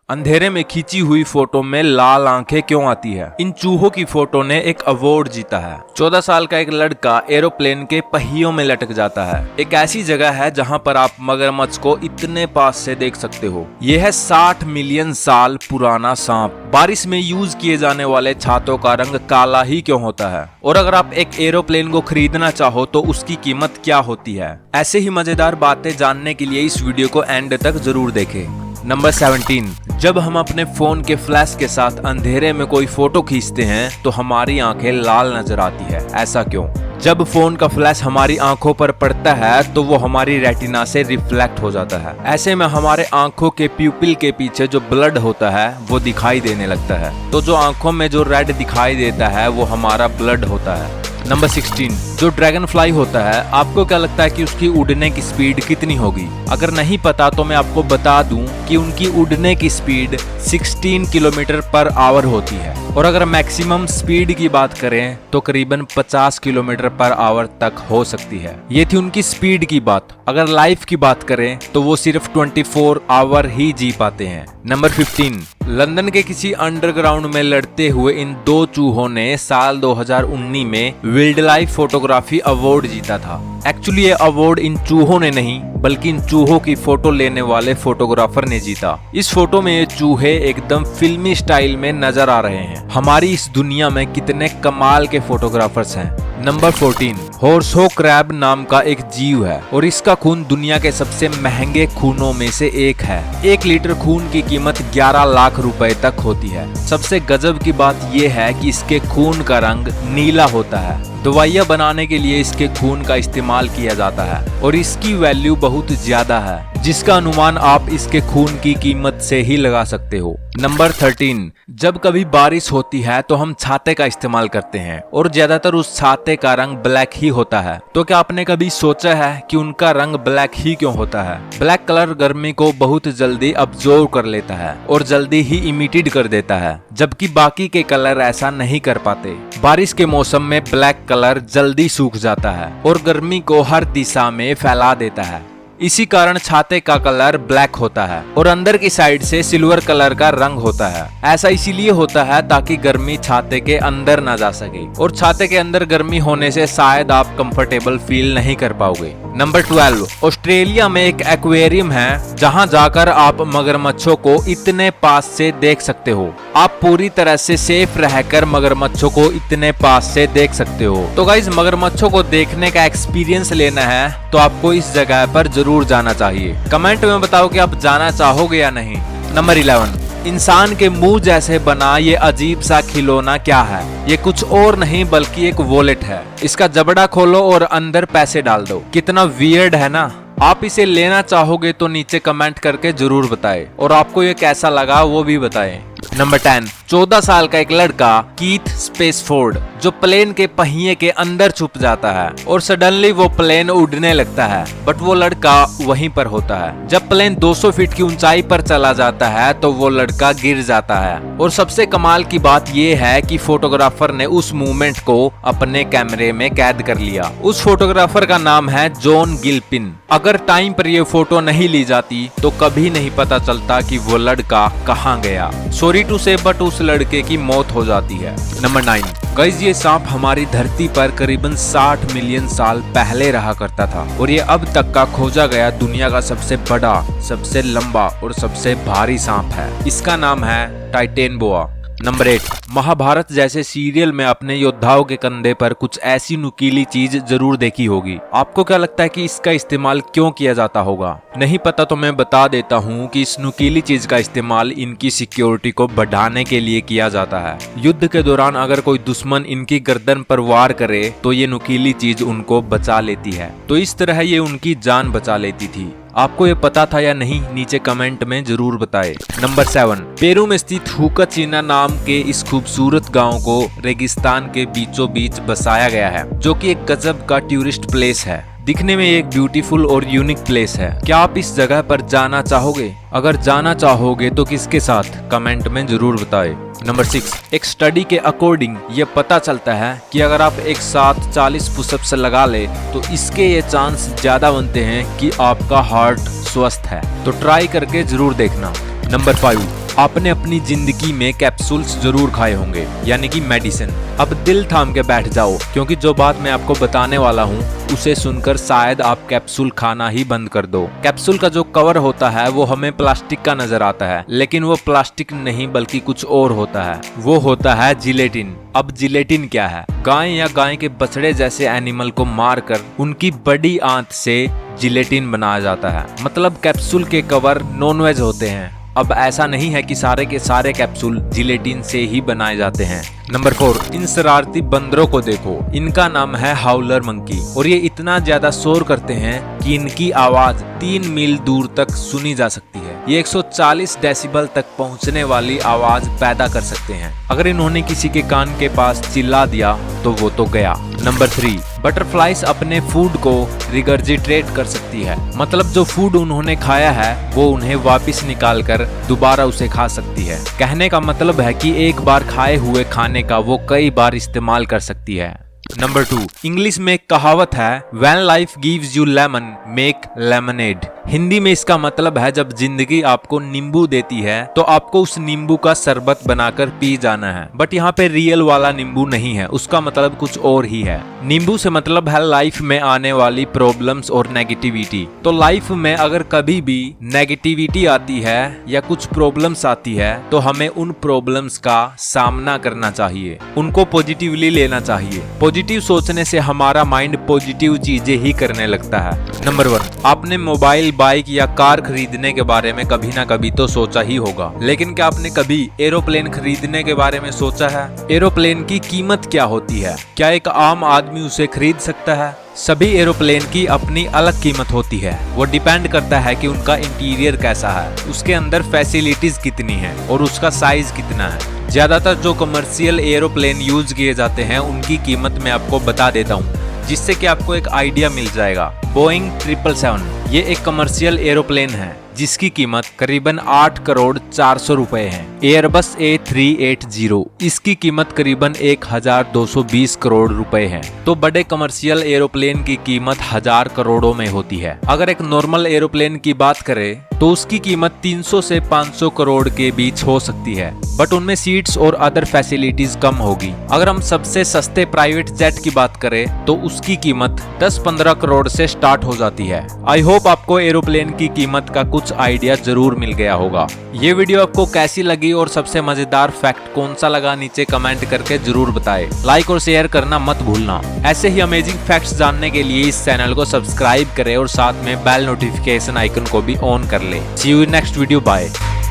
अंधेरे में खींची हुई फोटो में लाल आंखें क्यों आती है? इन चूहों की फोटो ने एक अवार्ड जीता है। 14 साल का एक लड़का एरोप्लेन के पहियों में लटक जाता है। एक ऐसी जगह है जहां पर आप मगरमच्छ को इतने पास से देख सकते हो। यह है 60 मिलियन साल पुराना सांप। बारिश में यूज किए जाने वाले छातों का रंग काला ही क्यों होता है? और अगर आप एक एरोप्लेन को खरीदना चाहो तो उसकी कीमत क्या होती है? ऐसे ही मजेदार बातें जानने के लिए इस वीडियो को एंड तक जरूर देखें। नंबर 17, जब हम अपने फोन के फ्लैश के साथ अंधेरे में कोई फोटो खींचते हैं तो हमारी आंखें लाल नजर आती है। ऐसा क्यों? जब फोन का फ्लैश हमारी आंखों पर पड़ता है तो वो हमारी रेटिना से रिफ्लेक्ट हो जाता है। ऐसे में हमारे आंखों के प्यूपिल के पीछे जो ब्लड होता है वो दिखाई देने लगता है। तो जो आंखों में जो रेड दिखाई देता है वो हमारा ब्लड होता है। नंबर 16, जो ड्रैगन फ्लाई होता है, आपको क्या लगता है कि उसकी उड़ने की स्पीड कितनी होगी? अगर नहीं पता तो मैं आपको बता दूं कि उनकी उड़ने की स्पीड 16 किलोमीटर पर आवर होती है। और अगर मैक्सिमम स्पीड की बात करें तो करीबन 50 किलोमीटर पर आवर तक हो सकती है। ये थी उनकी स्पीड की बात। अगर लाइफ की बात करें तो वो सिर्फ 24 आवर ही जी पाते हैं। नंबर 15, लंदन के किसी अंडरग्राउंड में लड़ते हुए इन दो चूहों ने साल 2019 में वाइल्ड लाइफ फोटोग्राफी अवार्ड जीता था। एक्चुअली ये अवार्ड इन चूहों ने नहीं बल्कि इन चूहों की फोटो लेने वाले फोटोग्राफर ने जीता। इस फोटो में ये चूहे एकदम फिल्मी स्टाइल में नजर आ रहे हैं। हमारी इस दुनिया में कितने कमाल के फोटोग्राफर्स हैं। नंबर 14, हॉर्सहो क्रैब नाम का एक जीव है और इसका खून दुनिया के सबसे महंगे खूनों में से एक है। 1 लीटर खून की कीमत 11 लाख रुपए तक होती है। सबसे गजब की बात यह है कि इसके खून का रंग नीला होता है। दवाइयाँ बनाने के लिए इसके खून का इस्तेमाल किया जाता है और इसकी वैल्यू बहुत ज्यादा है, जिसका अनुमान आप इसके खून की कीमत से ही लगा सकते हो। नंबर 13, जब कभी बारिश होती है तो हम छाते का इस्तेमाल करते हैं और ज्यादातर उस छाते का रंग ब्लैक ही होता है। तो क्या आपने कभी सोचा है कि उनका रंग ब्लैक ही क्यों होता है? ब्लैक कलर गर्मी को बहुत जल्दी अब्जॉर्व कर लेता है और जल्दी ही इमिटेड कर देता है, जबकि बाकी के कलर ऐसा नहीं कर पाते। बारिश के मौसम में ब्लैक कलर जल्दी सूख जाता है और गर्मी को हर दिशा में फैला देता है। इसी कारण छाते का कलर ब्लैक होता है और अंदर की साइड से सिल्वर कलर का रंग होता है। ऐसा इसीलिए होता है ताकि गर्मी छाते के अंदर ना जा सके और छाते के अंदर गर्मी होने से शायद आप कंफर्टेबल फील नहीं कर पाओगे। नंबर 12, ऑस्ट्रेलिया में एक एक्वेरियम है जहां जाकर आप मगरमच्छों को इतने पास से देख सकते हो। आप पूरी तरह से सेफ रहकर मगरमच्छों को इतने पास से देख सकते हो। तो गाइस, मगरमच्छों को देखने का एक्सपीरियंस लेना है तो आपको इस जगह पर जरूर जाना चाहिए। कमेंट में बताओ कि आप जाना चाहोगे या नहीं। नंबर 11, इंसान के मुंह जैसे बना ये अजीब सा खिलौना क्या है? ये कुछ और नहीं बल्कि एक वॉलेट है। इसका जबड़ा खोलो और अंदर पैसे डाल दो। कितना वियर्ड है ना? आप इसे लेना चाहोगे तो नीचे कमेंट करके जरूर बताएं और आपको ये कैसा लगा वो भी बताएं। नंबर 10, 14 साल का एक लड़का कीथ स्पेसफोर्ड जो प्लेन के पहिए के अंदर छुप जाता है और सडनली वो प्लेन उड़ने लगता है, बट वो लड़का वहीं पर होता है। जब प्लेन 200 फीट की ऊंचाई पर चला जाता है तो वो लड़का गिर जाता है। और सबसे कमाल की बात ये है कि फोटोग्राफर ने उस मूवमेंट को अपने कैमरे में कैद कर लिया। उस फोटोग्राफर का नाम है जॉन गिलपिन। अगर टाइम पर ये फोटो नहीं ली जाती तो कभी नहीं पता चलता कि वो लड़का कहाँ गया। सॉरी टू से बट उस लड़के की मौत हो जाती है। नंबर 9, गाइस, ये सांप हमारी धरती पर करीबन 60 मिलियन साल पहले रहा करता था और ये अब तक का खोजा गया दुनिया का सबसे बड़ा, सबसे लंबा और सबसे भारी सांप है। इसका नाम है टाइटेनबोआ। नंबर 8, महाभारत जैसे सीरियल में अपने योद्धाओं के कंधे पर कुछ ऐसी नुकीली चीज जरूर देखी होगी। आपको क्या लगता है कि इसका इस्तेमाल क्यों किया जाता होगा? नहीं पता तो मैं बता देता हूँ कि इस नुकीली चीज का इस्तेमाल इनकी सिक्योरिटी को बढ़ाने के लिए किया जाता है। युद्ध के दौरान अगर कोई दुश्मन इनकी गर्दन पर वार करे तो ये नुकीली चीज उनको बचा लेती है। तो इस तरह ये उनकी जान बचा लेती थी। आपको ये पता था या नहीं? नीचे कमेंट में जरूर बताएं। नंबर 7, पेरू में स्थित हुकाचिना नाम के इस खूबसूरत गांव को रेगिस्तान के बीचों बीच बसाया गया है, जो कि एक गजब का टूरिस्ट प्लेस है। दिखने में एक ब्यूटीफुल और यूनिक प्लेस है। क्या आप इस जगह पर जाना चाहोगे? अगर जाना चाहोगे तो किसके साथ? कमेंट में जरूर बताएं। नंबर 6, एक स्टडी के अकॉर्डिंग ये पता चलता है कि अगर आप एक साथ 40 पुशअप्स लगा ले तो इसके ये चांस ज्यादा बनते हैं कि आपका हार्ट स्वस्थ है। तो ट्राई करके जरूर देखना। नंबर 5, आपने अपनी जिंदगी में कैप्सूल्स जरूर खाए होंगे, यानी कि मेडिसिन। अब दिल थाम के बैठ जाओ, क्योंकि जो बात मैं आपको बताने वाला हूँ उसे सुनकर शायद आप कैप्सूल खाना ही बंद कर दो। कैप्सूल का जो कवर होता है वो हमें प्लास्टिक का नजर आता है, लेकिन वो प्लास्टिक नहीं बल्कि कुछ और होता है। वो होता है जिलेटिन। अब जिलेटिन क्या है? गाय या गाय के बछड़े जैसे एनिमल को मारकर उनकी बड़ी आंत से जिलेटिन बनाया जाता है। मतलब कैप्सूल के कवर नॉनवेज होते हैं। अब ऐसा नहीं है कि सारे के सारे कैप्सूल जिलेटिन से ही बनाए जाते हैं। नंबर 4, इन शरारती बंदरों को देखो। इनका नाम है हाउलर मंकी और ये इतना ज्यादा शोर करते हैं कि इनकी आवाज 3 मील दूर तक सुनी जा सकती है। ये 140 डेसिबल तक पहुंचने वाली आवाज पैदा कर सकते हैं। अगर इन्होंने किसी के कान के पास चिल्ला दिया तो वो तो गया। नंबर 3, बटरफ्लाइज अपने फूड को रिगर्जिट्रेट कर सकती है। मतलब जो फूड उन्होंने खाया है वो उन्हें वापस निकाल कर दोबारा उसे खा सकती है। कहने का मतलब है कि एक बार खाए हुए खाने का वो कई बार इस्तेमाल कर सकती है। नंबर 2, इंग्लिश में एक कहावत है, when life gives you lemon make lemonade. Hindi में इसका मतलब है, जब जिंदगी आपको नींबू देती है तो आपको उस नींबू का शरबत बनाकर पी जाना है। बट यहाँ पे रियल वाला नींबू नहीं है, उसका मतलब कुछ और ही है। नींबू से मतलब है लाइफ में आने वाली प्रॉब्लम्स और नेगेटिविटी। तो लाइफ में अगर कभी भी नेगेटिविटी आती है या कुछ प्रॉब्लम्स आती है तो हमें उन प्रॉब्लम्स का सामना करना चाहिए, उनको पॉजिटिवली लेना चाहिए। पॉजिटिव सोचने से हमारा माइंड पॉजिटिव चीजें ही करने लगता है। नंबर 1, आपने मोबाइल, बाइक या कार खरीदने के बारे में कभी ना कभी तो सोचा ही होगा, लेकिन क्या आपने कभी एरोप्लेन खरीदने के बारे में सोचा है? एरोप्लेन की कीमत क्या होती है? क्या एक आम आदमी उसे खरीद सकता है? सभी एरोप्लेन की अपनी अलग कीमत होती है। वो डिपेंड करता है कि उनका इंटीरियर कैसा है, उसके अंदर फैसिलिटीज कितनी है और उसका साइज कितना है। ज्यादातर जो कमर्शियल एरोप्लेन यूज किए जाते हैं उनकी कीमत मैं आपको बता देता हूँ, जिससे कि आपको एक आइडिया मिल जाएगा। बोइंग 777 ये एक कमर्शियल एरोप्लेन है जिसकी कीमत करीबन 8 करोड़ 400 रुपए है। एयरबस A380 इसकी कीमत करीबन 1220 करोड़ रुपए है। तो बड़े कमर्शियल एरोप्लेन की कीमत 1000 करोड़ों में होती है। अगर एक नॉर्मल एरोप्लेन की बात करें तो उसकी कीमत 300 से 500 करोड़ के बीच हो सकती है, बट उनमें सीट्स और अदर फैसिलिटीज कम होगी। अगर हम सबसे सस्ते प्राइवेट जेट की बात करें तो उसकी कीमत 10-15 करोड़ से स्टार्ट हो जाती है। आई होप आपको एरोप्लेन की कीमत का कुछ आइडिया जरूर मिल गया होगा। ये वीडियो आपको कैसी लगी और सबसे मजेदार फैक्ट कौन सा लगा नीचे कमेंट करके जरूर बताएं। लाइक और शेयर करना मत भूलना। ऐसे ही अमेजिंग फैक्ट्स जानने के लिए इस चैनल को सब्सक्राइब करें और साथ में बेल नोटिफिकेशन आइकन को भी ऑन कर ले। See you in next video. Bye.